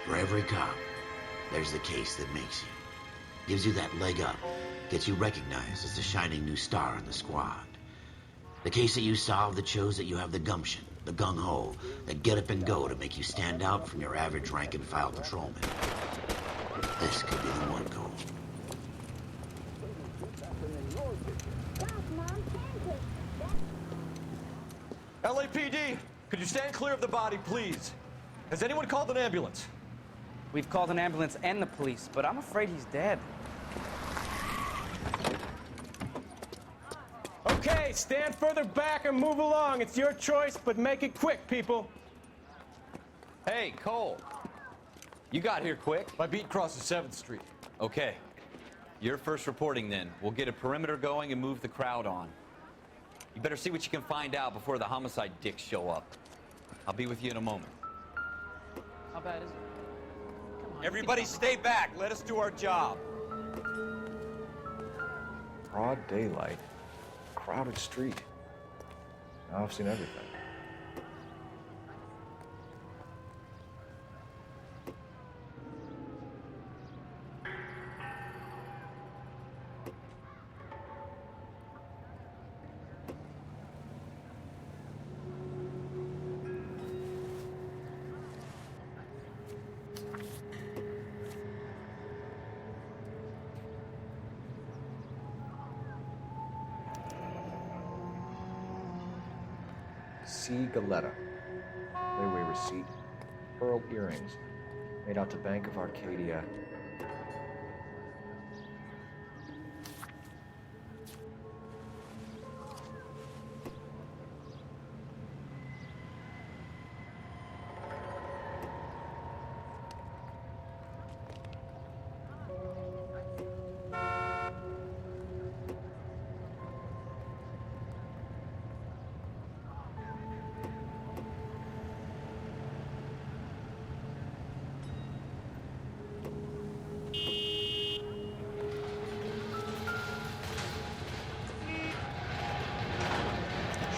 For every cop, there's the case that makes you. Gives you that leg up, gets you recognized as the shining new star in the squad. The case that you solve that shows that you have the gumption, the gung-ho, that get up and go to make you stand out from your average rank-and-file patrolman. This could be the one, Cole. LAPD, could you stand clear of the body, please? Has anyone called an ambulance? We've called an ambulance and the police, but I'm afraid he's dead. Okay, stand further back and move along. It's your choice, but make it quick, people. Hey, Cole. You got here quick. My beat crosses 7th Street. Okay. You're first reporting then. We'll get a perimeter going and move the crowd on. You better see what you can find out before the homicide dicks show up. I'll be with you in a moment. How bad is it? Come on. Everybody stay back. Let us do our job. Broad daylight, crowded street. Now I've seen everything. C. Galetta. Railway receipt. Pearl earrings. Made out to Bank of Arcadia.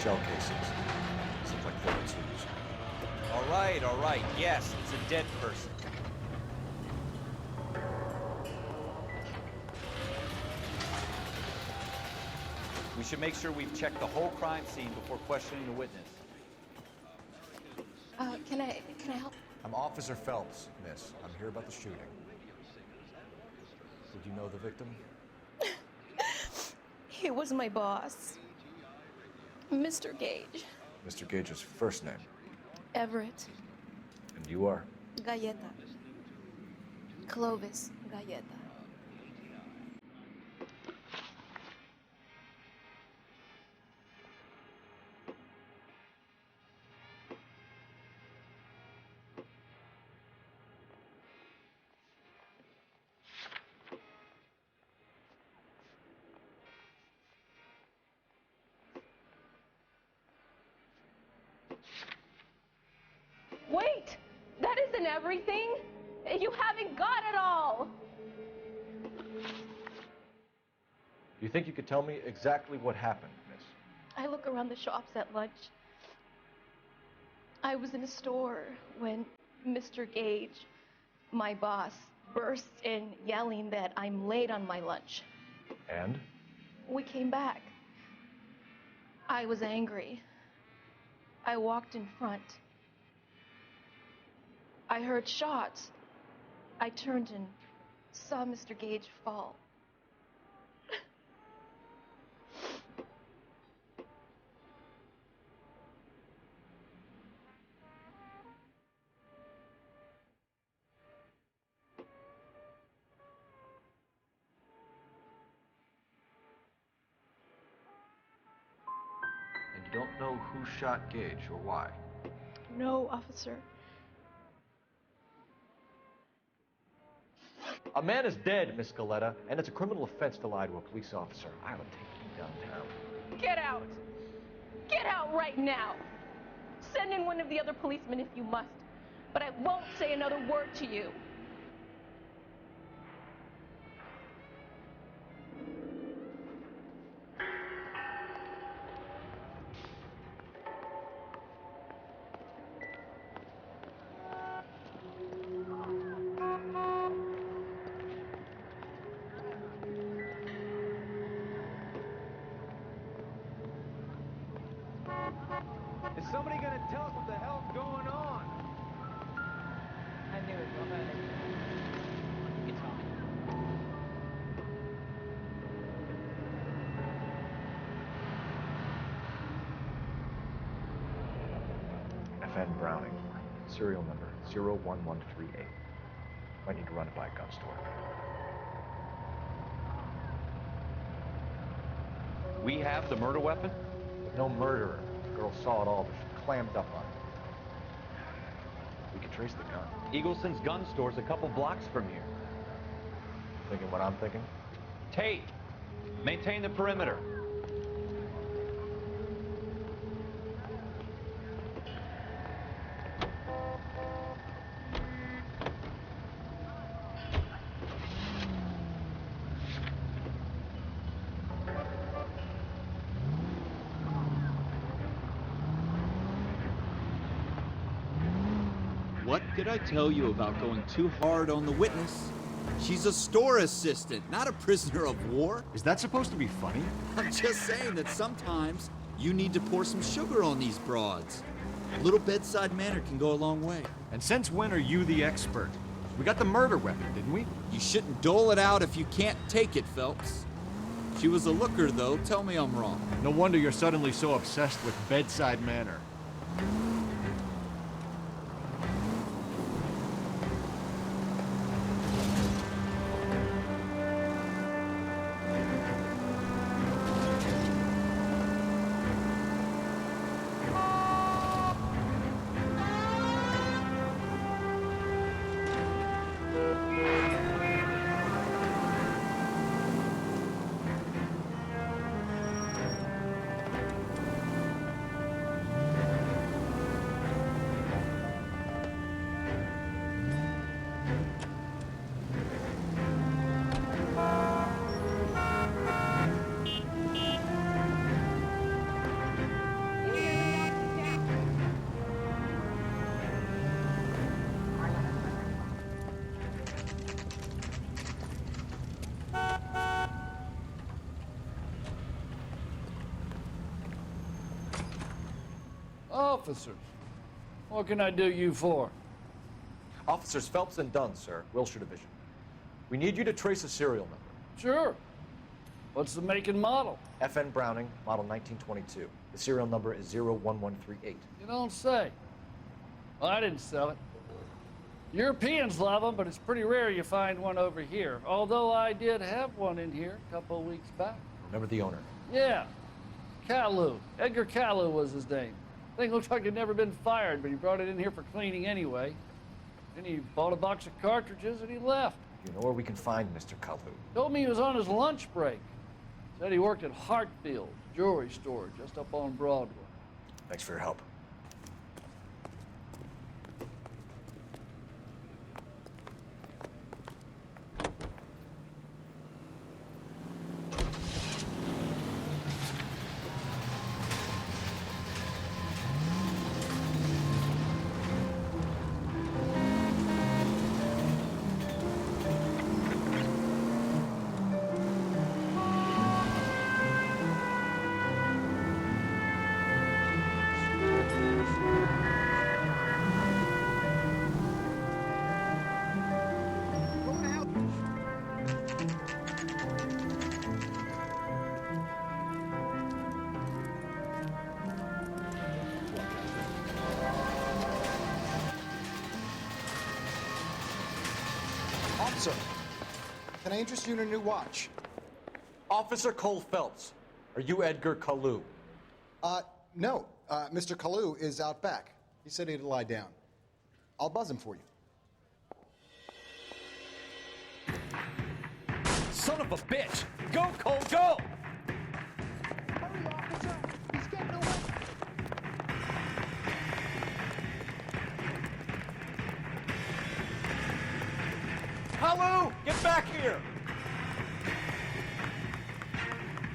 Shell casings. Seems like 32s. All right. Yes, it's a dead person. We should make sure we've checked the whole crime scene before questioning the witness. Can I help? I'm Officer Phelps, miss. I'm here about the shooting. Did you know the victim? He was my boss, Mr. Gage. Mr. Gage's first name. Everett. And you are? Galleta. Clovis Galleta. Wait! That isn't everything! You haven't got it all! You think you could tell me exactly what happened, miss? I look around the shops at lunch. I was in a store when Mr. Gage, my boss, bursts in yelling that I'm late on my lunch. And? We came back. I was angry. I walked in front. I heard shots. I turned and saw Mr. Gage fall. And you don't know who shot Gage or why? No, officer. A man is dead, Miss Galetta, and it's a criminal offense to lie to a police officer. I would take you downtown. Get out! Get out right now! Send in one of the other policemen if you must, but I won't say another word to you. Is somebody gonna tell us what the hell's going on? I knew it. Go ahead. You can tell me. FN Browning, serial number 01138. Might need to run it by a gun store. We have the murder weapon? No murderer. The girl saw it all, but she clammed up on it. We can trace the gun. Eagleson's gun store's a couple blocks from here. Thinking what I'm thinking? Tate, maintain the perimeter. What did I tell you about going too hard on the witness? She's a store assistant, not a prisoner of war. Is that supposed to be funny? I'm just saying that sometimes you need to pour some sugar on these broads. A little bedside manner can go a long way. And since when are you the expert? We got the murder weapon, didn't we? You shouldn't dole it out if you can't take it, Phelps. She was a looker, though. Tell me I'm wrong. No wonder you're suddenly so obsessed with bedside manner. Officers, what can I do you for? Officers Phelps and Dunn, sir, Wilshire Division. We need you to trace a serial number. Sure. What's the make and model? FN Browning, model 1922. The serial number is 01138. You don't say. Well, I didn't sell it. Europeans love them, but it's pretty rare you find one over here. Although I did have one in here a couple of weeks back. Remember the owner? Yeah. Kalu. Edgar Kalu was his name. Thing looked like he'd never been fired, but he brought it in here for cleaning anyway. Then he bought a box of cartridges and he left. You know where we can find Mr. Kalu? Told me he was on his lunch break. Said he worked at Hartfield's jewelry store just up on Broadway. Thanks for your help. Officer, can I interest you in a new watch? Officer Cole Phelps, are you Edgar Kalu? No. Mr. Kalu is out back. He said he'd lie down. I'll buzz him for you. Son of a bitch! Go, Cole, go! Hurry, officer! He's getting away! Kalu, get back here!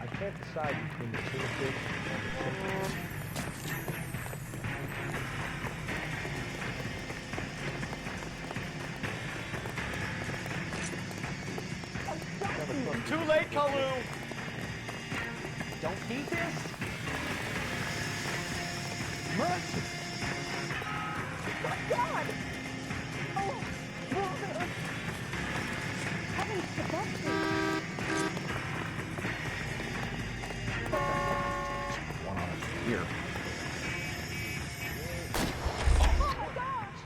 I can't decide between the two fish and the chicken. Too late, Kalu! Don't need this? God! Oh, brother! Heavens to Betsy! One on us here. Oh my gosh!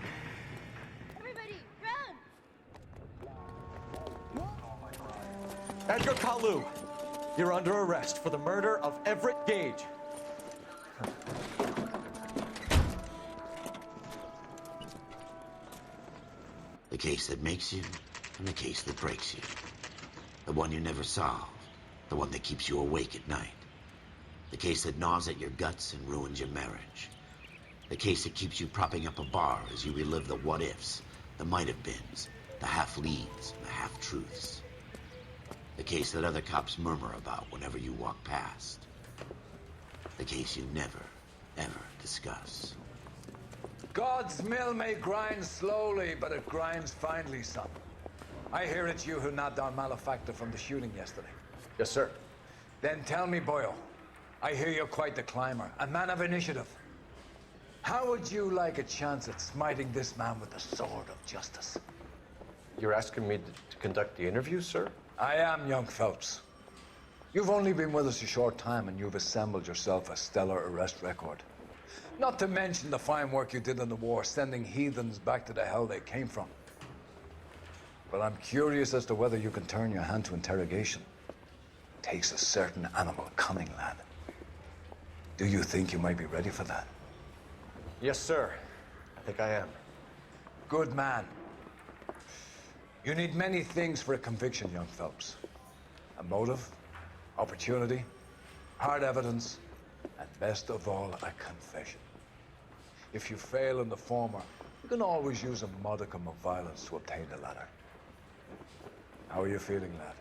Everybody, run! Edgar Kalu, you're under arrest for the murder of Everett Gage. The case that makes you, and the case that breaks you. The one you never solve, the one that keeps you awake at night. The case that gnaws at your guts and ruins your marriage. The case that keeps you propping up a bar as you relive the what-ifs, the might-have-beens, the half-leads, and the half-truths. The case that other cops murmur about whenever you walk past. The case you never, ever discuss. God's mill may grind slowly, but it grinds finely, son. I hear it's you who nabbed our malefactor from the shooting yesterday. Yes, sir. Then tell me, Boyle, I hear you're quite the climber, a man of initiative. How would you like a chance at smiting this man with the sword of justice? You're asking me to conduct the interview, sir? I am, young Phelps. You've only been with us a short time, and you've assembled yourself a stellar arrest record. Not to mention the fine work you did in the war, sending heathens back to the hell they came from. But I'm curious as to whether you can turn your hand to interrogation. Takes a certain animal cunning, lad. Do you think you might be ready for that? Yes, sir. I think I am. Good man. You need many things for a conviction, young Phelps. A motive, opportunity, hard evidence, and best of all, a confession. If you fail in the former, you can always use a modicum of violence to obtain the latter. How are you feeling, lad?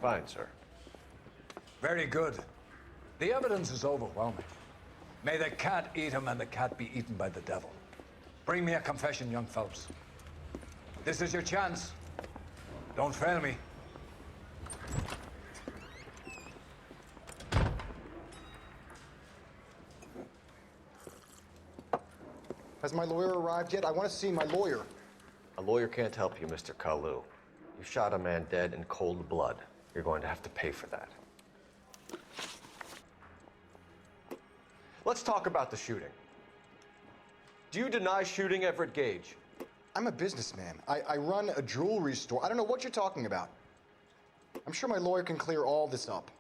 Fine, sir. Very good. The evidence is overwhelming. May the cat eat him and the cat be eaten by the devil. Bring me a confession, young Phelps. This is your chance. Don't fail me. Has my lawyer arrived yet? I want to see my lawyer. A lawyer can't help you, Mr. Kalu. You shot a man dead in cold blood. You're going to have to pay for that. Let's talk about the shooting. Do you deny shooting Everett Gage? I'm a businessman. I run a jewelry store. I don't know what you're talking about. I'm sure my lawyer can clear all this up.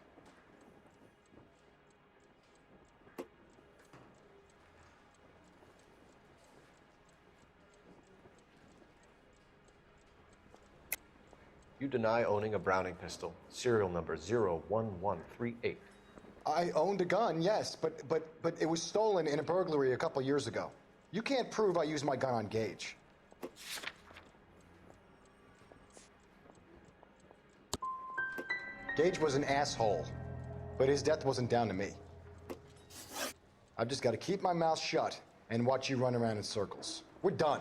You deny owning a Browning pistol, serial number 01138. I owned a gun, yes, but it was stolen in a burglary a couple years ago. You can't prove I used my gun on Gage. Gage was an asshole, but his death wasn't down to me. I've just got to keep my mouth shut and watch you run around in circles. We're done.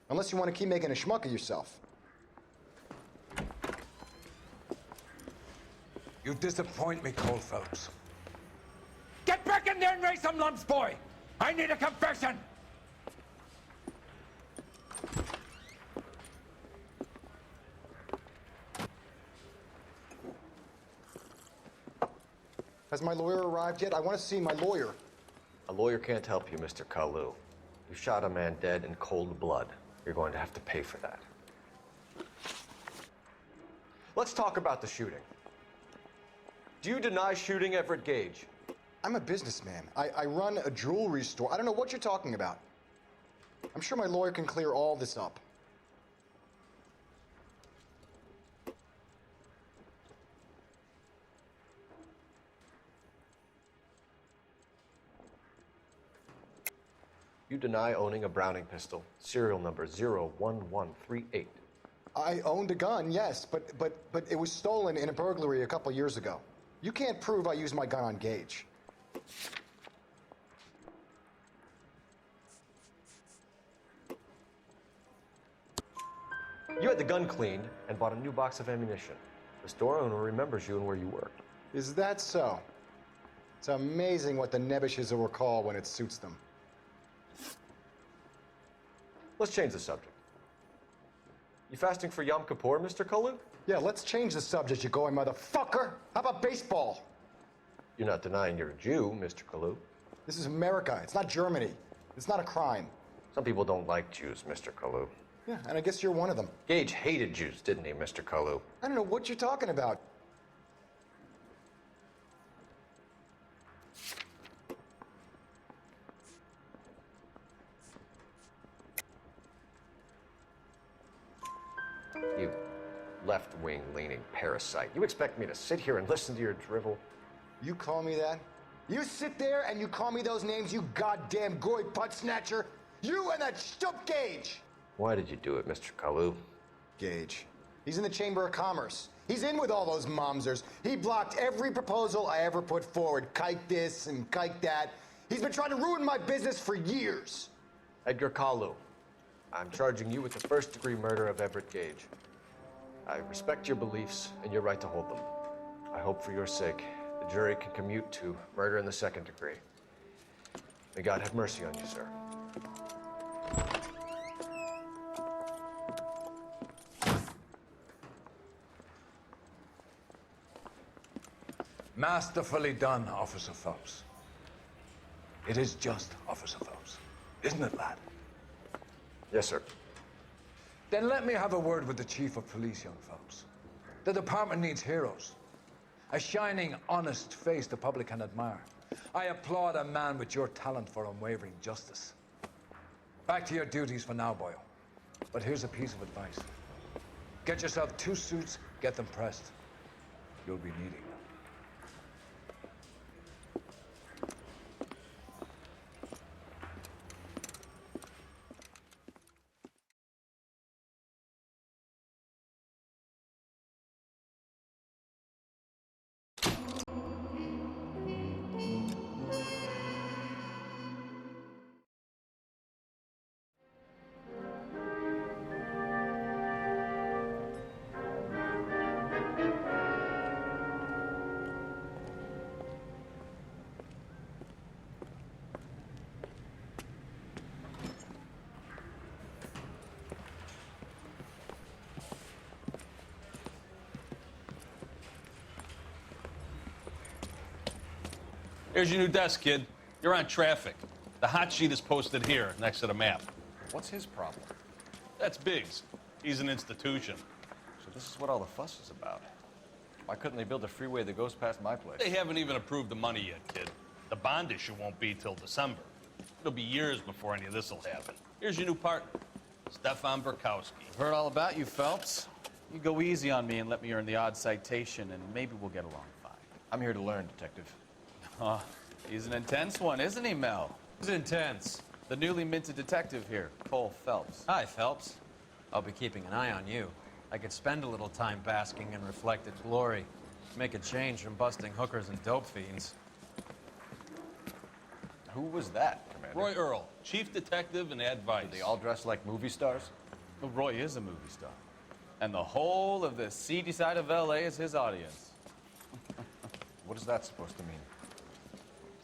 Unless you want to keep making a schmuck of yourself. You disappoint me, Cole Phelps. Get back in there and raise some lumps, boy! I need a confession! Has my lawyer arrived yet? I want to see my lawyer. A lawyer can't help you, Mr. Kalu. You shot a man dead in cold blood. You're going to have to pay for that. Let's talk about the shooting. Do you deny shooting Everett Gage? I'm a businessman. I run a jewelry store. I don't know what you're talking about. I'm sure my lawyer can clear all this up. You deny owning a Browning pistol, serial number 01138. I owned a gun, yes, but it was stolen in a burglary a couple years ago. You can't prove I used my gun on Gage. You had the gun cleaned and bought a new box of ammunition. The store owner remembers you and where you worked. Is that so? It's amazing what the nebbishes will recall when it suits them. Let's change the subject. You fasting for Yom Kippur, Mr. Kalu? Yeah, let's change the subject, you going motherfucker. How about baseball? You're not denying you're a Jew, Mr. Kalu. This is America. It's not Germany. It's not a crime. Some people don't like Jews, Mr. Kalu. Yeah, and I guess you're one of them. Gage hated Jews, didn't he, Mr. Kalu? I don't know what you're talking about. You left-wing leaning parasite. You expect me to sit here and listen to your drivel? You call me that? You sit there and you call me those names, you goddamn goy putt snatcher? You and that stup Gage! Why did you do it, Mr. Kalu? Gage. He's in the Chamber of Commerce. He's in with all those momsers. He blocked every proposal I ever put forward. Kike this and kike that. He's been trying to ruin my business for years. Edgar Kalu, I'm charging you with the first-degree murder of Everett Gage. I respect your beliefs and your right to hold them. I hope for your sake the jury can commute to murder in the second degree. May God have mercy on you, sir. Masterfully done, Officer Phelps. It is just, Officer Phelps. Isn't it, lad? Yes, sir. Then let me have a word with the Chief of Police, young Phelps. The department needs heroes. A shining, honest face the public can admire. I applaud a man with your talent for unwavering justice. Back to your duties for now, Boyle. But here's a piece of advice. Get yourself 2 suits, get them pressed. You'll be needing them. Here's your new desk, kid. You're on traffic. The hot sheet is posted here, next to the map. What's his problem? That's Biggs. He's an institution. So this is what all the fuss is about. Why couldn't they build a freeway that goes past my place? They haven't even approved the money yet, kid. The bond issue won't be till December. It'll be years before any of this will happen. Here's your new partner, Stefan Burkowski. I've heard all about you, Phelps. You go easy on me and let me earn the odd citation, and maybe we'll get along fine. I'm here to learn, Detective. Oh, he's an intense one, isn't he, Mel? Who's intense? The newly minted detective here, Cole Phelps. Hi, Phelps. I'll be keeping an eye on you. I could spend a little time basking in reflected glory. Make a change from busting hookers and dope fiends. Who was that, Commander? Roy Earl, chief detective and advice. Do they all dress like movie stars? Well, Roy is a movie star. And the whole of the seedy side of L.A. is his audience. What is that supposed to mean?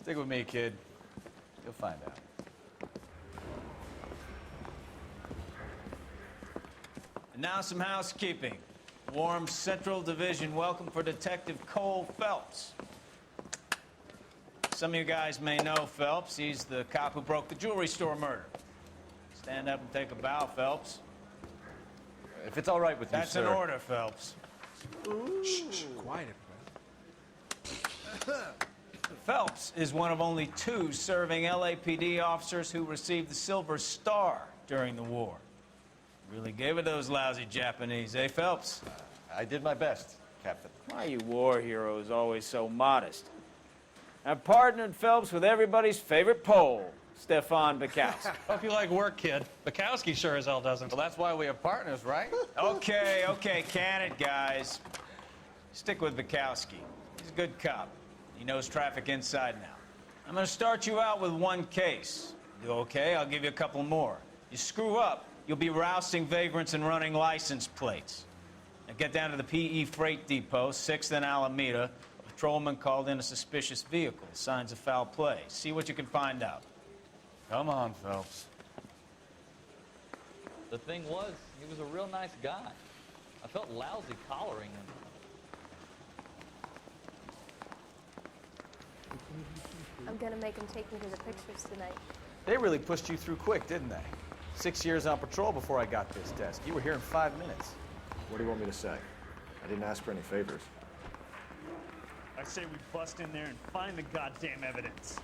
Stick with me, kid. You'll find out. And now some housekeeping. Warm Central Division welcome for Detective Cole Phelps. Some of you guys may know Phelps. He's the cop who broke the jewelry store murder. Stand up and take a bow, Phelps. If it's all right with you, That's sir. an order, Phelps. Shh, quiet, Phelps is one of only 2 serving LAPD officers who received the Silver Star during the war. Really gave it those lousy Japanese, eh, Phelps? I did my best, Captain. Why are you war heroes always so modest? I've partnered Phelps with everybody's favorite Pole, Stefan Burkowski. Hope you like work, kid. Bukowski sure as hell doesn't. Well, that's why we have partners, right? Okay, can it, guys. Stick with Bukowski. He's a good cop. He knows traffic inside and out. I'm gonna start you out with 1 case. You okay? I'll give you a couple more. You screw up, you'll be rousting vagrants and running license plates. Now get down to the PE Freight Depot, 6th and Alameda. A patrolman called in a suspicious vehicle. Signs of foul play. See what you can find out. Come on, Phelps. The thing was, he was a real nice guy. I felt lousy collaring him. I'm gonna make him take me to the pictures tonight. They really pushed you through quick, didn't they? 6 years on patrol before I got this desk. You were here in 5 minutes. What do you want me to say? I didn't ask for any favors. I say we bust in there and find the goddamn evidence.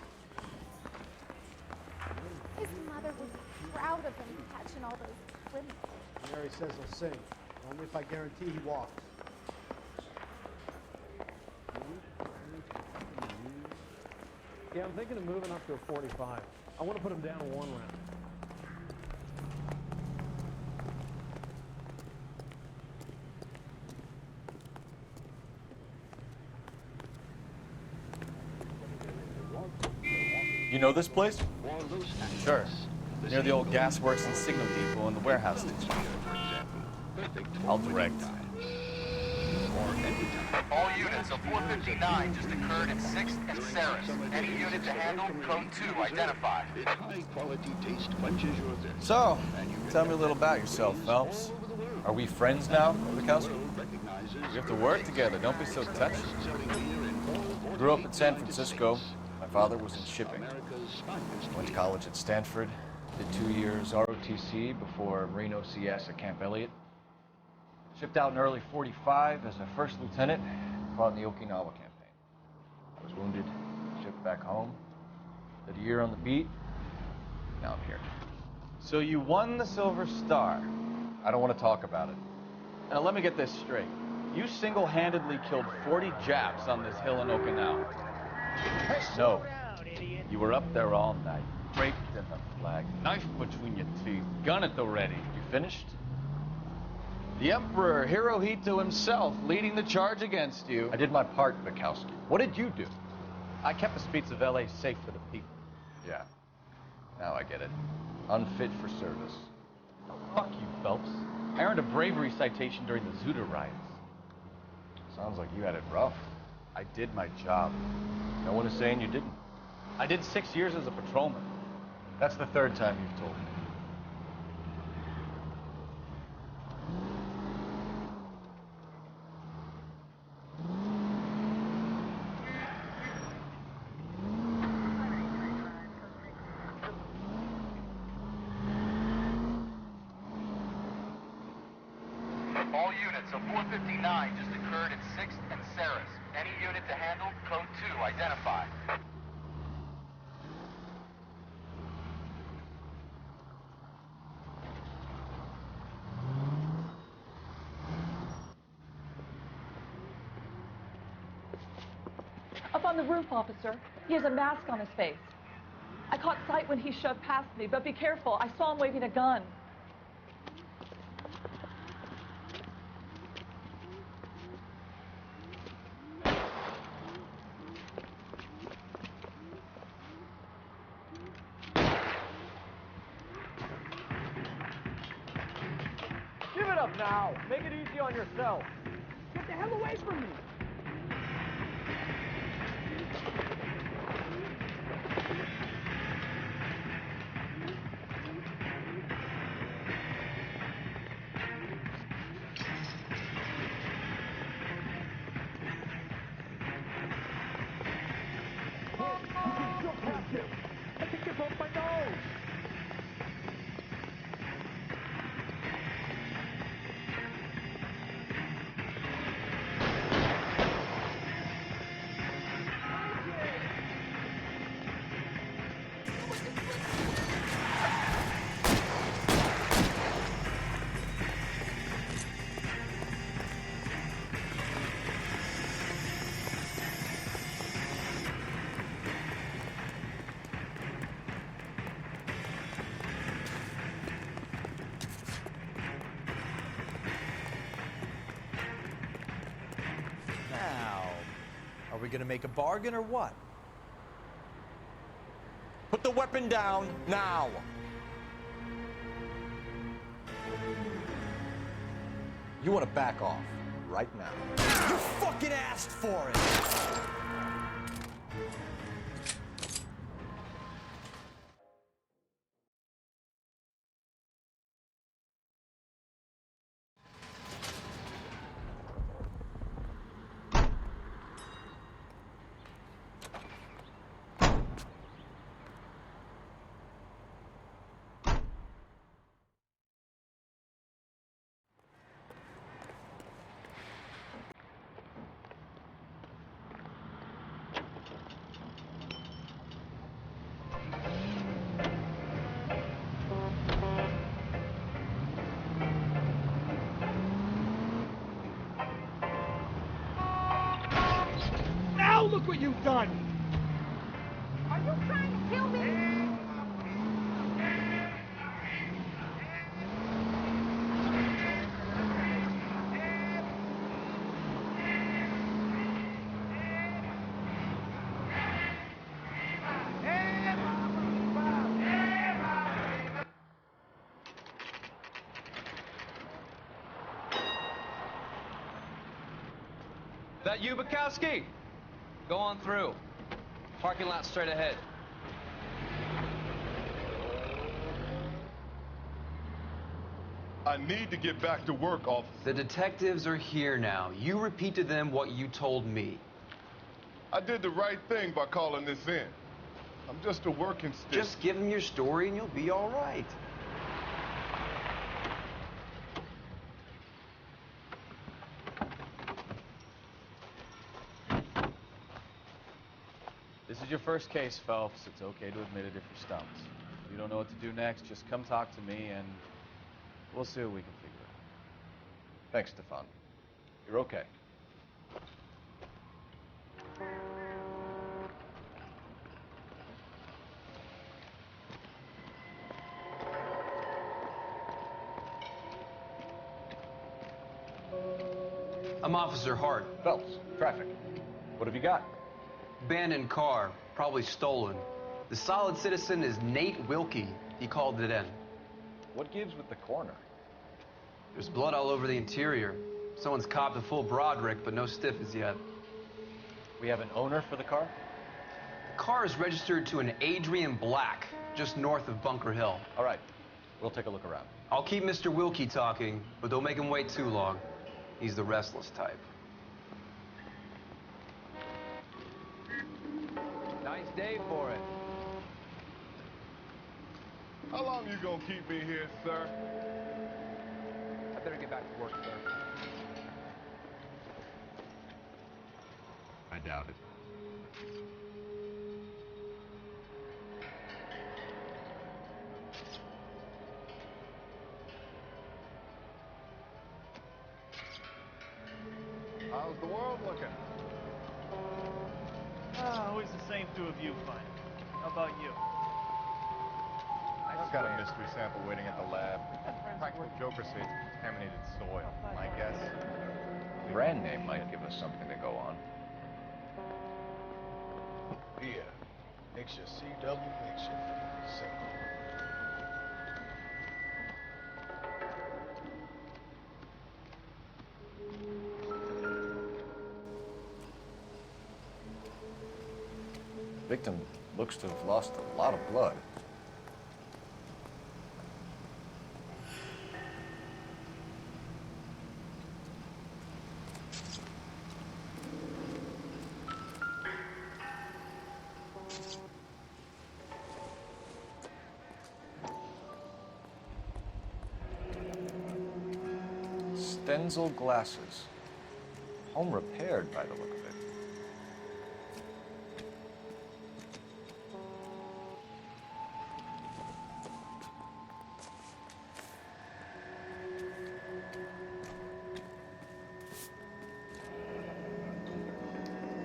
His mother was proud of him catching all those criminals. Mary says he'll sing. Only if I guarantee he walks. Yeah, I'm thinking of moving up to a 45. I want to put him down one round. You know this place? Sure. Near the old gasworks and signal depot and the warehouse district. I'll direct. All units of 459 just occurred in 6th and Saris. Any unit to handle, code 2 identified. So, tell me a little about yourself, Phelps. Are we friends now, Bukowski? We have to work together, don't be so touchy. Grew up in San Francisco. My father was in shipping. Went to college at Stanford. Did 2 years ROTC before Marine OCS at Camp Elliott. Shipped out in early 45 as a first lieutenant, fought in the Okinawa campaign. I was wounded, shipped back home, did a year on the beat, now I'm here. So you won the Silver Star. I don't want to talk about it. Now let me get this straight. You single-handedly killed 40 Japs on this hill in Okinawa. No, you were up there all night, draped in the flag, knife between your teeth, gun at the ready. You finished? The Emperor Hirohito himself leading the charge against you. I did my part, Bukowski. What did you do? I kept the streets of LA safe for the people. Yeah. Now I get it. Unfit for service. Fuck you, Phelps. I earned a bravery citation during the Zuda riots. Sounds like you had it rough. I did my job. No one is saying you didn't. I did 6 years as a patrolman. That's the 3rd time you've told me. All units of 459 just occurred in 6th and Saris. Any unit to handle, code 2 identified. Up on the roof, officer. He has a mask on his face. I caught sight when he shoved past me, but be careful. I saw him waving a gun. Give it up now. Make it easy on yourself. Get the hell away from me. I think you broke my nose. Now, are we gonna make a bargain or what? Put the weapon down now. You want to back off right now. You fucking asked for it. Look what you've done! Are you trying to kill me? That you, Bukowski? Go on through. Parking lot straight ahead. I need to get back to work, officer. The detectives are here now. You repeat to them what you told me. I did the right thing by calling this in. I'm just a working stick. Just give them your story and you'll be all right. This is your first case, Phelps. It's okay to admit it if you're stumped. If you don't know what to do next, just come talk to me and we'll see what we can figure out. Thanks, Stefan. You're okay. I'm Officer Hart. Phelps, traffic. What have you got? Abandoned car, probably stolen. The solid citizen is Nate Wilkie. He called it in. What gives with the coroner? There's blood all over the interior. Someone's copped a full Broderick, but no stiff as yet. We have an owner for the car? The car is registered to an Adrian Black, just north of Bunker Hill. All right, we'll take a look around. I'll keep Mr. Wilkie talking, but don't make him wait too long. He's the restless type. Nice day for it. How long you gonna keep me here, sir? I better get back to work, sir. I doubt it. How's the world looking? Always the same two of you, fine. How about you? I've got a mystery sample waiting at the lab. Practical Joker says it's contaminated soil. My guess? Brand name might give us something to go on. Beer. Mixture CW mixture. Simple. Victim looks to have lost a lot of blood. Stenzel glasses. Home repaired by the look of it.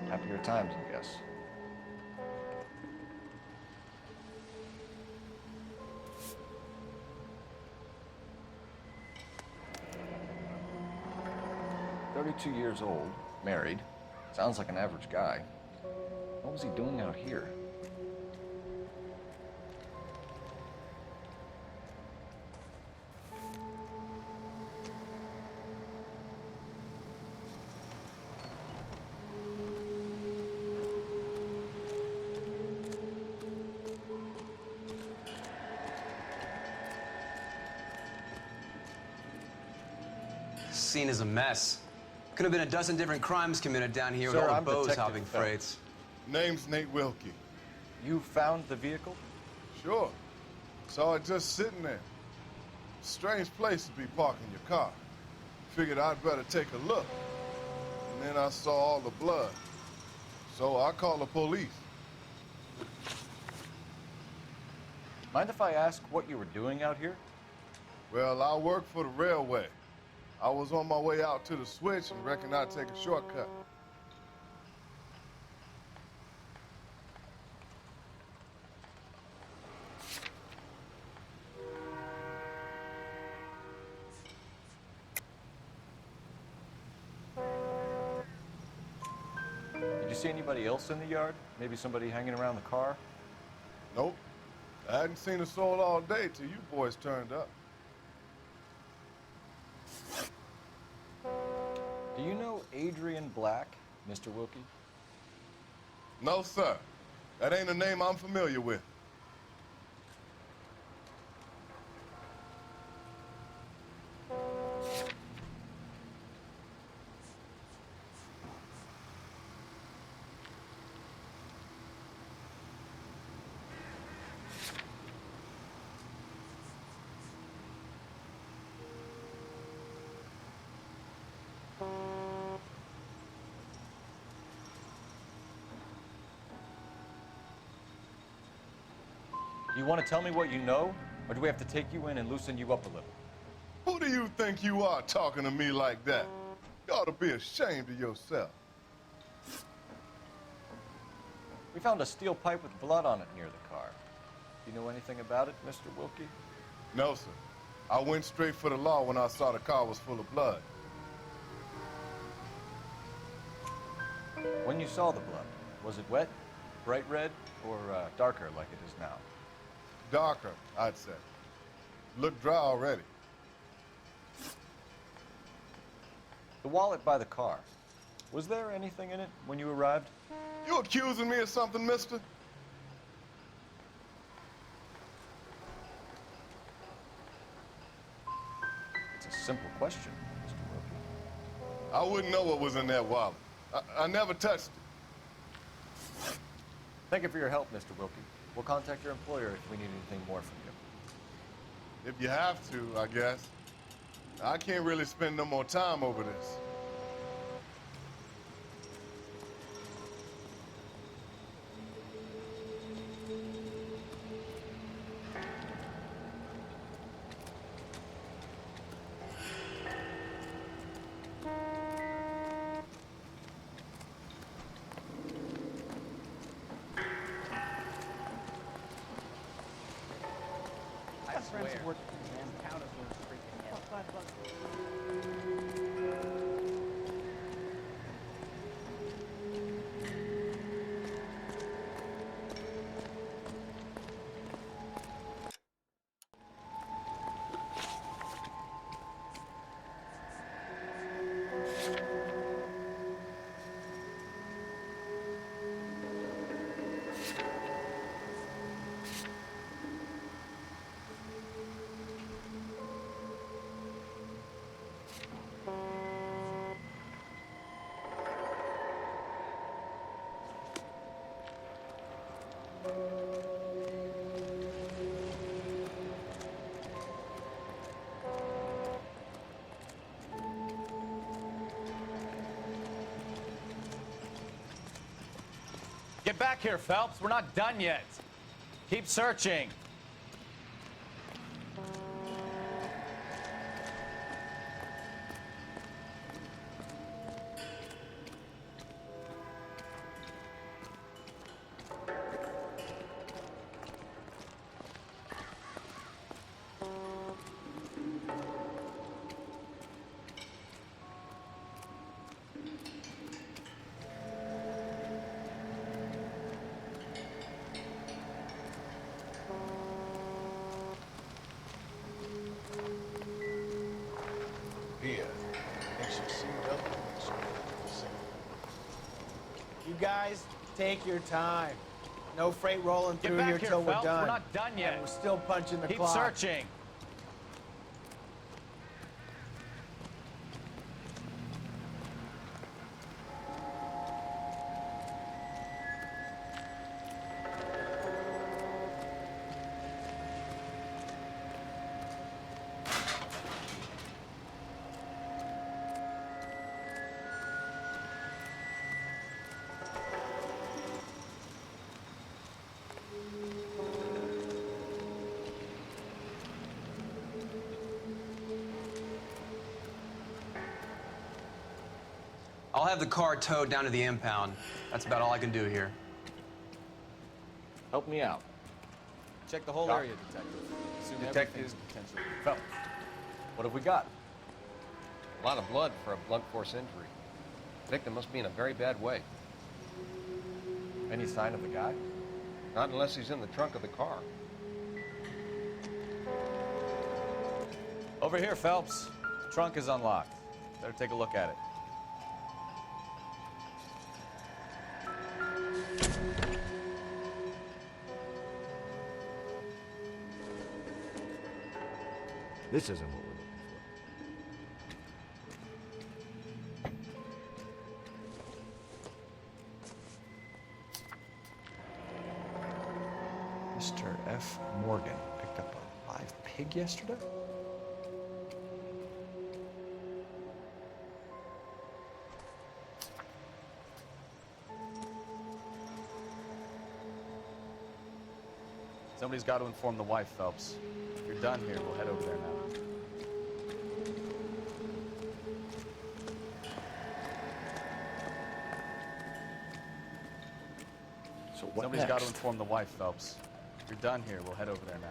Happier times, I guess. "32 years old, married. Sounds like an average guy. What was he doing out here?" Scene is a mess. Could have been a dozen different crimes committed down here Sir, with all I'm the bows Detective hopping Phelps. freights. Name's Nate Wilkie. You found the vehicle? Sure. Saw it just sitting there. Strange place to be parking your car. Figured I'd better take a look. And then I saw all the blood. So I called the police. Mind if I ask what you were doing out here? Well, I work for the railway. I was on my way out to the switch and reckoned I'd take a shortcut. see anybody else in the yard? Maybe somebody hanging around the car? Nope. I hadn't seen a soul all day till you boys turned up. Do you know Adrian Black, Mr. Wilkie? No, sir. That ain't a name I'm familiar with. Do you want to tell me what you know, or do we have to take you in and loosen you up a little? Who do you think you are talking to me like that? You ought to be ashamed of yourself. We found a steel pipe with blood on it near the car. Do you know anything about it, Mr. Wilkie? No, sir. I went straight for the law when I saw the car was full of blood. When you saw the blood, was it wet, bright red, or darker like it is now? Darker, I'd say. Looked dry already. The wallet by the car. Was there anything in it when you arrived? You accusing me of something, mister? It's a simple question, Mr. Wilkie. I wouldn't know what was in that wallet. I never touched it. Thank you for your help, Mr. Wilkie. We'll contact your employer if we need anything more from you. If you have to, I guess. I can't really spend no more time over this. Friends who work in damn town is freaking hell. Get back here, Phelps. We're not done yet. Keep searching. You guys, take your time. No freight rolling Get through back here here, till we're Phelps. done. We're not done yet. And we're still punching the Keep clock. searching. I'll have the car towed down to the impound. That's about all I can do here. Help me out. Check the whole Doc. area, Detective. Assume Detective. everything's potentially Phelps, what have we got? A lot of blood for a blunt force injury. The victim must be in a very bad way. Any sign of the guy? Not unless he's in the trunk of the car. Over here, Phelps. The trunk is unlocked. Better take a look at it. This isn't what we're looking for. Mr. F. Morgan picked up a live pig yesterday? Somebody's got to inform the wife, Phelps. If you're done here, we'll head over there now. So what Somebody's got to next? inform the wife, Phelps. If you're done here, we'll head over there now.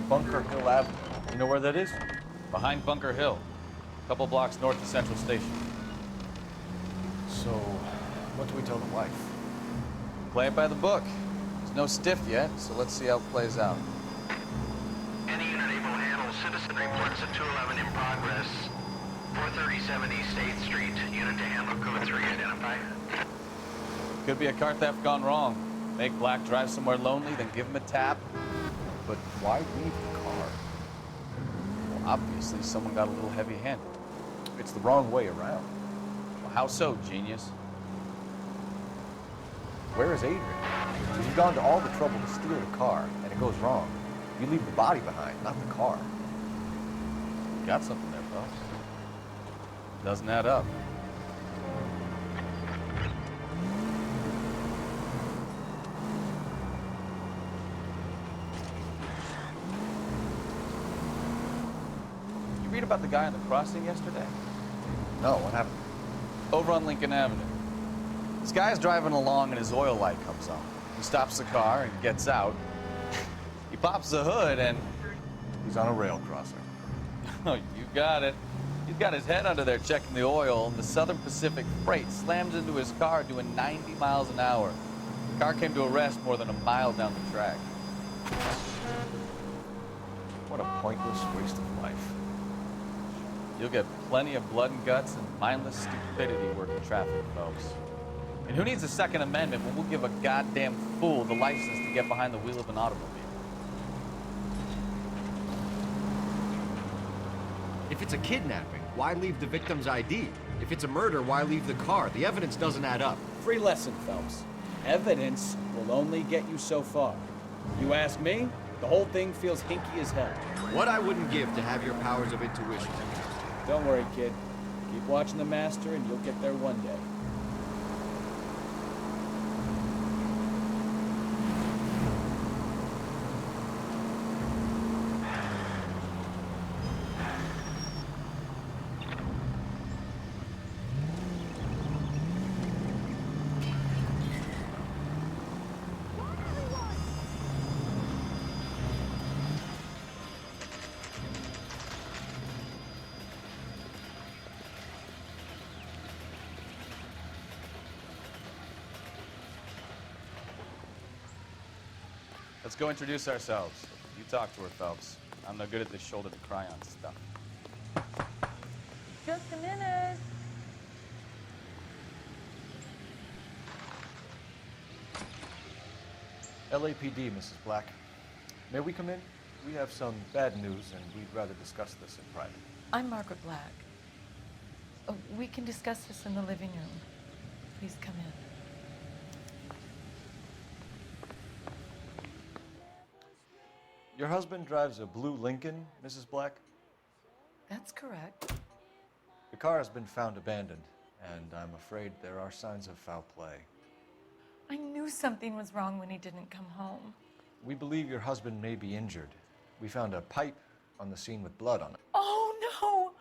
Bunker Hill Avenue. You know where that is? Behind Bunker Hill, a couple blocks north of Central Station. So, what do we tell the wife? Play it by the book. There's no stiff yet, so let's see how it plays out. Any unit able to handle citizen reports at 211 in progress. 437 East 8th Street. Unit to handle code 3 identified. Could be a car theft gone wrong. Make Black drive somewhere lonely, then give him a tap. But why leave the car? Well, obviously, someone got a little heavy-handed. It's the wrong way around. Well, how so, genius? Where is Adrian? You've gone to all the trouble to steal the car, and it goes wrong. You leave the body behind, not the car. Got something there, Phelps. Doesn't add up. Read about the guy on the crossing yesterday? No, what happened? Over on Lincoln Avenue. This guy's driving along and his oil light comes on. He stops the car and gets out. He pops the hood and... He's on a rail crossing. Oh, you got it. He's got his head under there checking the oil, and the Southern Pacific Freight slams into his car doing 90 miles an hour. The car came to a rest more than a mile down the track. What a pointless waste of life. You'll get plenty of blood and guts and mindless stupidity working traffic, folks. And who needs a Second Amendment when we'll give a goddamn fool the license to get behind the wheel of an automobile? If it's a kidnapping, why leave the victim's ID? If it's a murder, why leave the car? The evidence doesn't add up. Free lesson, Phelps. Evidence will only get you so far. You ask me, the whole thing feels hinky as hell. What I wouldn't give to have your powers of intuition. Don't worry, kid. Keep watching the master and you'll get there one day. Let's go introduce ourselves. You talk to her, Phelps. I'm no good at this shoulder to cry on stuff. Just a minute. LAPD, Mrs. Black. May we come in? We have some bad news, and we'd rather discuss this in private. I'm Margaret Black. Oh, we can discuss this in the living room. Please come in. Your husband drives a blue Lincoln, Mrs. Black? That's correct. The car has been found abandoned, and I'm afraid there are signs of foul play. I knew something was wrong when he didn't come home. We believe your husband may be injured. We found a pipe on the scene with blood on it. Oh no!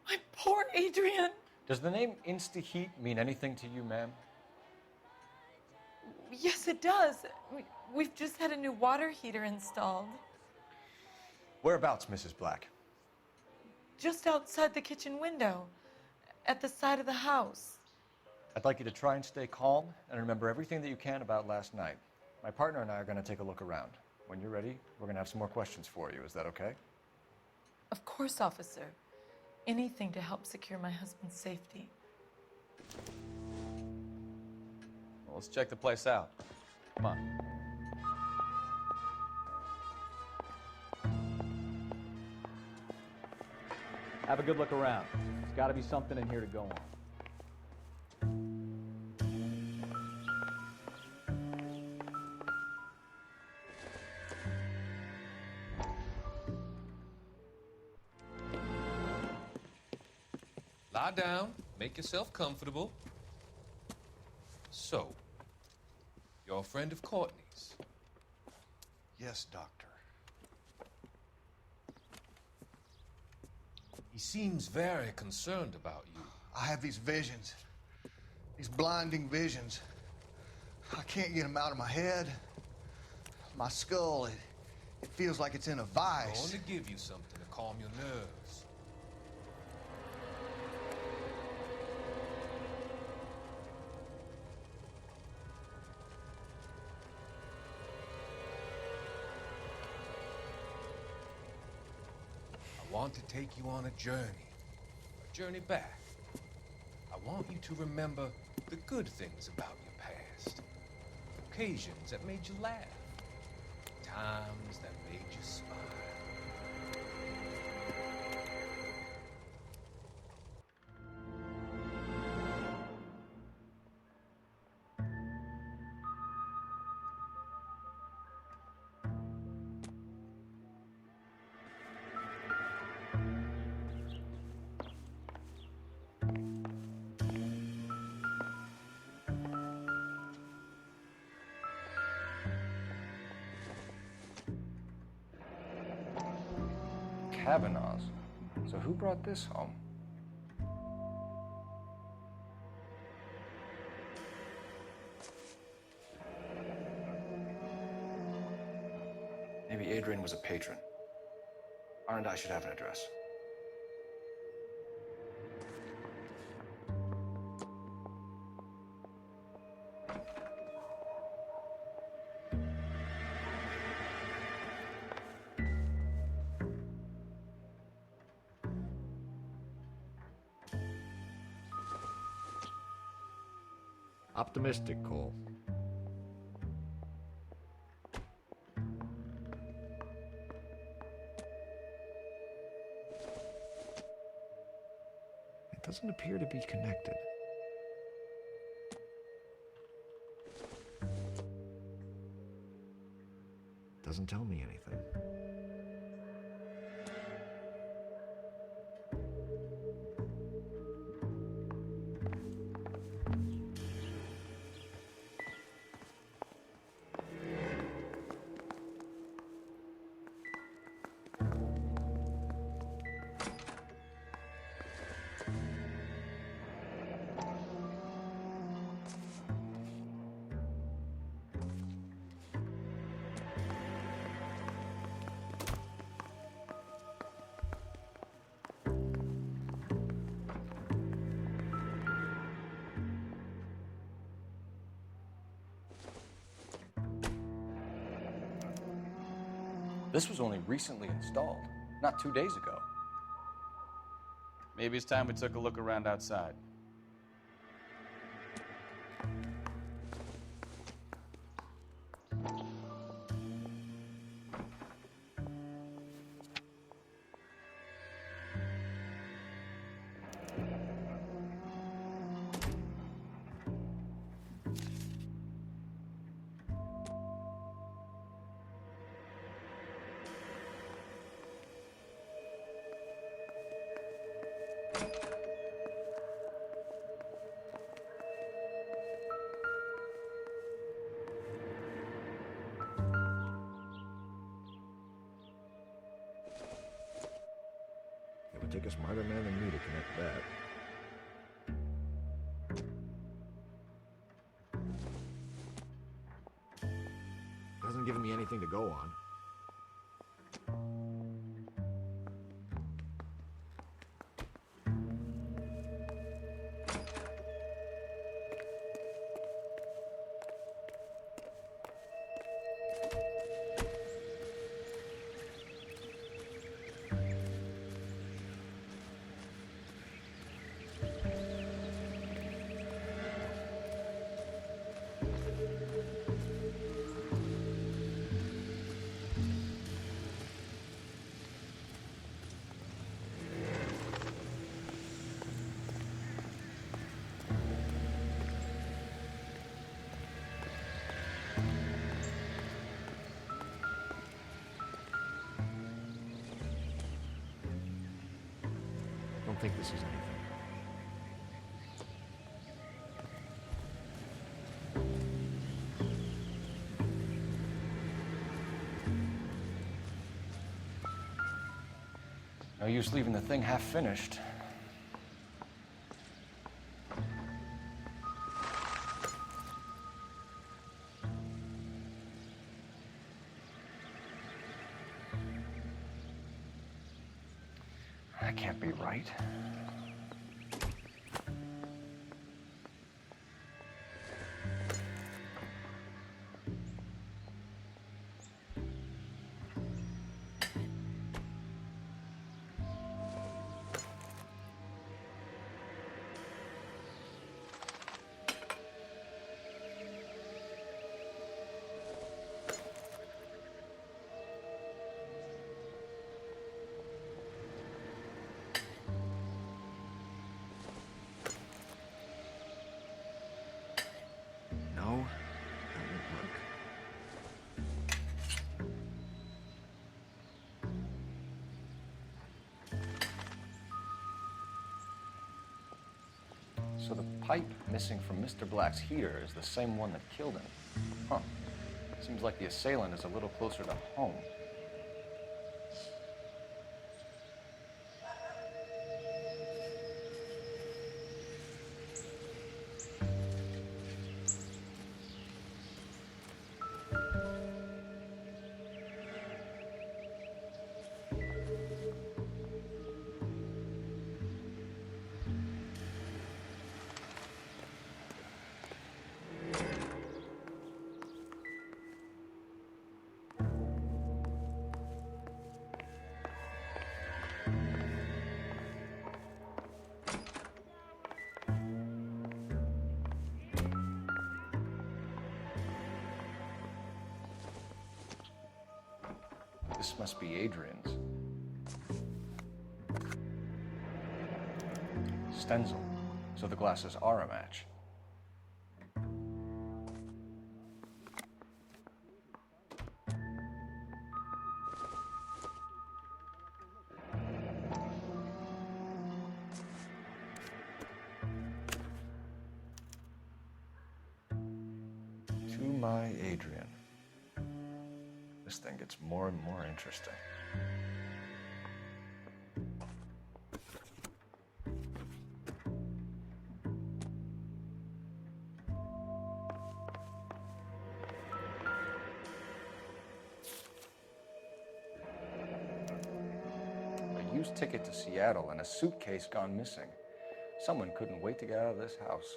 My poor Adrian! Does the name Insta-Heat mean anything to you, ma'am? Yes, it does. We've just had a new water heater installed. Whereabouts, Mrs. Black? Just outside the kitchen window, at the side of the house. I'd like you to try and stay calm and remember everything that you can about last night. My partner and I are going to take a look around. When you're ready, we're going to have some more questions for you. Is that okay? Of course, officer. Anything to help secure my husband's safety. Well, let's check the place out. Come on. Have a good look around. There's got to be something in here to go on. Lie down, make yourself comfortable. So, you're a friend of Courtney's? Yes, Doctor. He seems very concerned about you. I have these visions, these blinding visions. I can't get them out of my head. My skull, it feels like it's in a vice. I want to give you something to calm your nerves. I want to take you on a journey back. I want you to remember the good things about your past, occasions that made you laugh, times that made you smile. Kavanaugh's. So who brought this home? Maybe Adrian was a patron. R&I should have an address. Optimistic, Cole. It doesn't appear to be connected. Doesn't tell me anything. This was only recently installed, not 2 days ago. Maybe it's time we took a look around outside. take a smarter man than me to connect that. Hasn't given me anything to go on. I don't think this is anything. No use leaving the thing half finished. That can't be right. No, that won't work. So the pipe missing from Mr. Black's heater is the same one that killed him. Huh. Seems like the assailant is a little closer to home. This must be Adrian's. Stencil. So the glasses are a match. To my Adrian. This thing gets more and more interesting. A used ticket to Seattle and a suitcase gone missing. Someone couldn't wait to get out of this house.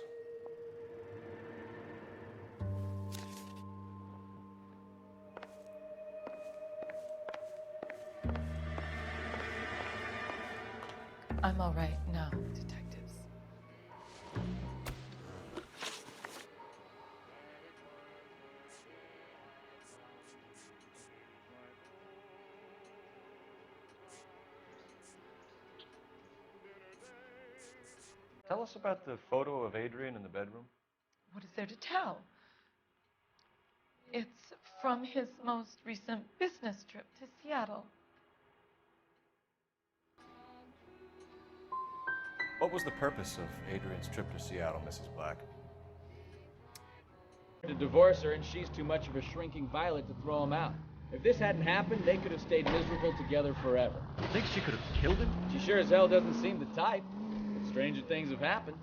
I'm all right now, detectives. Tell us about the photo of Adrian in the bedroom. What is there to tell? It's from his most recent business trip to Seattle. What was the purpose of Adrian's trip to Seattle, Mrs. Black? To divorce her, and she's too much of a shrinking violet to throw him out. If this hadn't happened, they could have stayed miserable together forever. You think she could have killed him? She sure as hell doesn't seem the type. But stranger things have happened.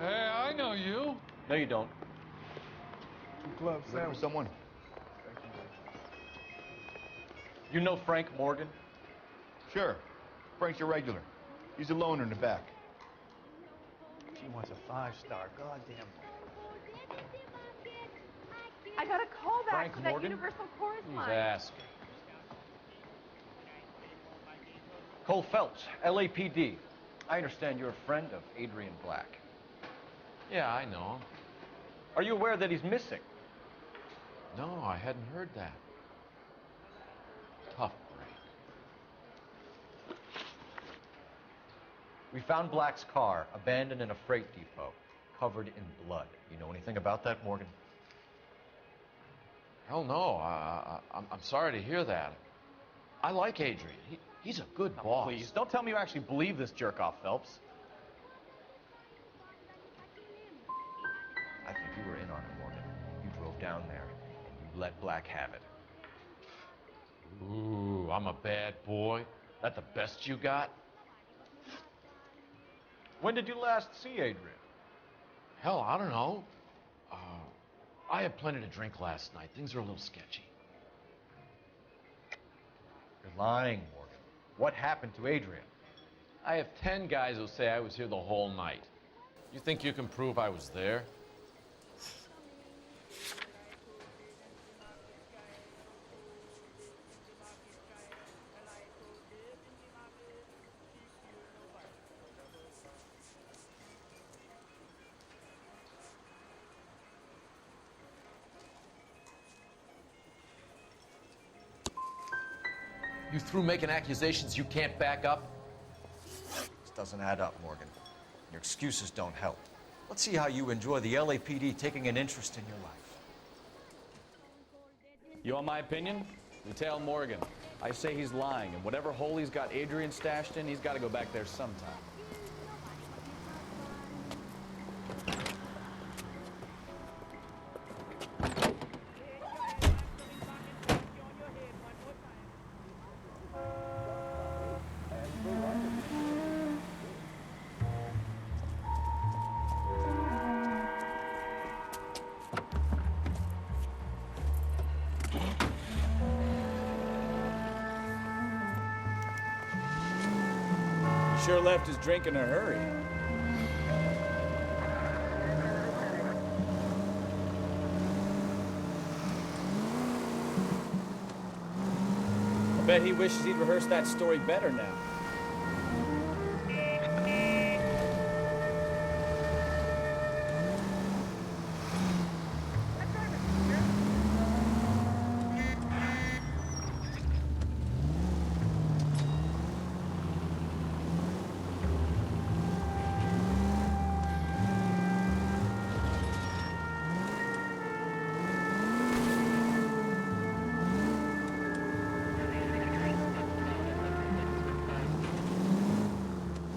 Hey, I know you. No, you don't. Club Looking for someone? You know Frank Morgan? Sure. Frank's a regular. He's a loner in the back. She wants a 5-star. Goddamn. I got a call back Frank to that Morgan? Universal Chorus Who's line. asking? Cole Phelps, LAPD. I understand you're a friend of Adrian Black. Yeah, I know. Are you aware that he's missing? No, I hadn't heard that. Tough break. We found Black's car abandoned in a freight depot, covered in blood. You know anything about that, Morgan? Hell no. I'm sorry to hear that. I like Adrian. He's a good boss. Please, don't tell me you actually believe this jerk-off, Phelps. I think you were in on it, Morgan. You drove down there, and you let Black have it. Ooh, I'm a bad boy. That the best you got? When did you last see Adrian? Hell, I don't know. I had plenty to drink last night. Things are a little sketchy. You're lying, Morgan. What happened to Adrian? I have 10 guys who say I was here the whole night. You think you can prove I was there? You through making accusations you can't back up? This doesn't add up, Morgan. Your excuses don't help. Let's see how you enjoy the LAPD taking an interest in your life. You want my opinion? You tell Morgan. I say he's lying, and whatever hole he's got Adrian stashed in, he's got to go back there sometime. Sure left his drink in a hurry. I bet he wishes he'd rehearsed that story better now.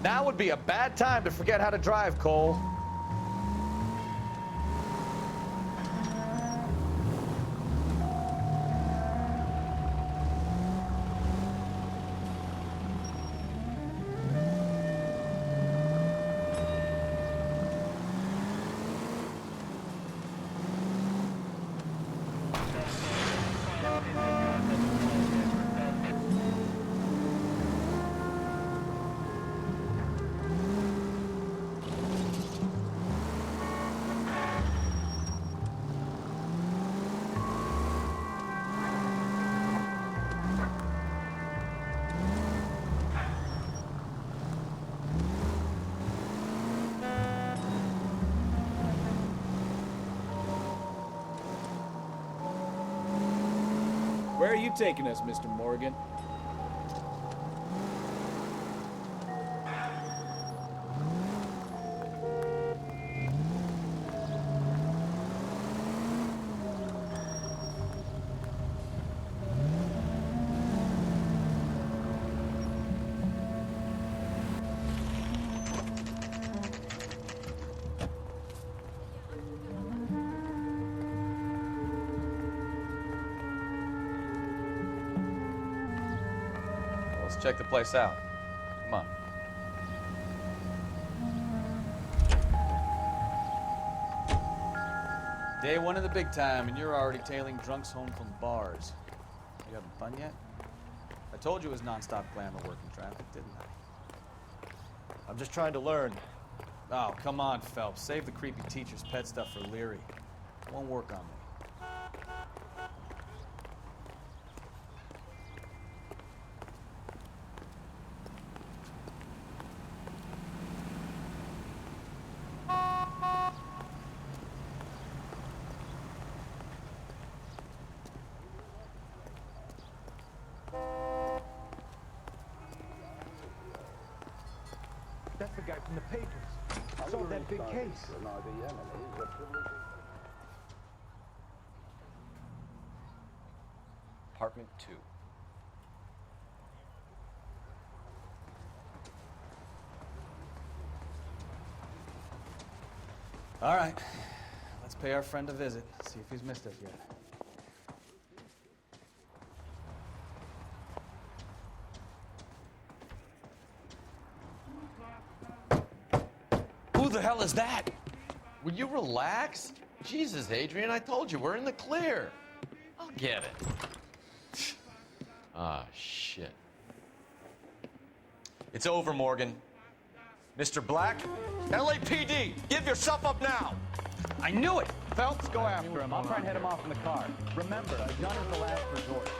Now would be a bad time to forget how to drive, Cole. Where are you taking us, Mr. Morgan? Let's check the place out. Come on. Day one of the big time, and you're already tailing drunks home from bars. You having fun yet? I told you it was non-stop glamour working traffic, didn't I? I'm just trying to learn. Oh, come on, Phelps. Save the creepy teacher's pet stuff for Leary. It won't work on me. That's the guy from the papers. Saw that big case. Apartment 2. All right. Let's pay our friend a visit. See if he's missed us yet. Who the hell is that? Will you relax? Jesus, Adrian, I told you, we're in the clear. I'll get it. Ah, shit. It's over, Morgan. Mr. Black, LAPD, give yourself up now! I knew it! Phelps, go after him. I'll try and head him off in the car. Remember, a gun is the last resort.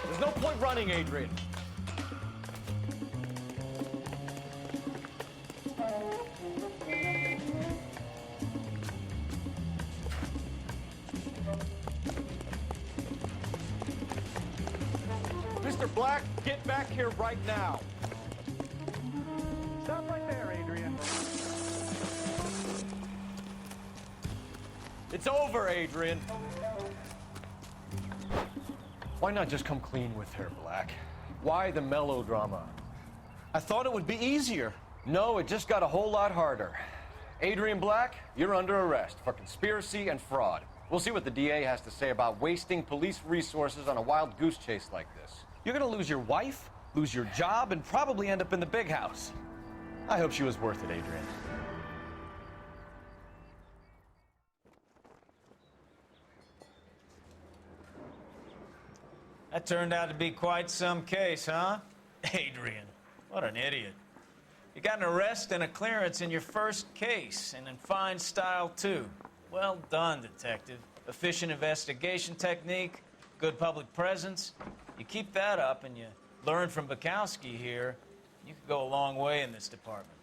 There's no point running, Adrian. Mr. Black, get back here right now. Stop right there, Adrian. It's over, Adrian. Why not just come clean with her, Black? Why the melodrama? I thought it would be easier. No, it just got a whole lot harder. Adrian Black, you're under arrest for conspiracy and fraud. We'll see what the DA has to say about wasting police resources on a wild goose chase like this. You're gonna lose your wife, lose your job, and probably end up in the big house. I hope she was worth it, Adrian. That turned out to be quite some case, huh? Adrian, what an idiot. You got an arrest and a clearance in your first case, and in fine style, too. Well done, detective. Efficient investigation technique, good public presence. You keep that up and you learn from Bukowski here, you could go a long way in this department.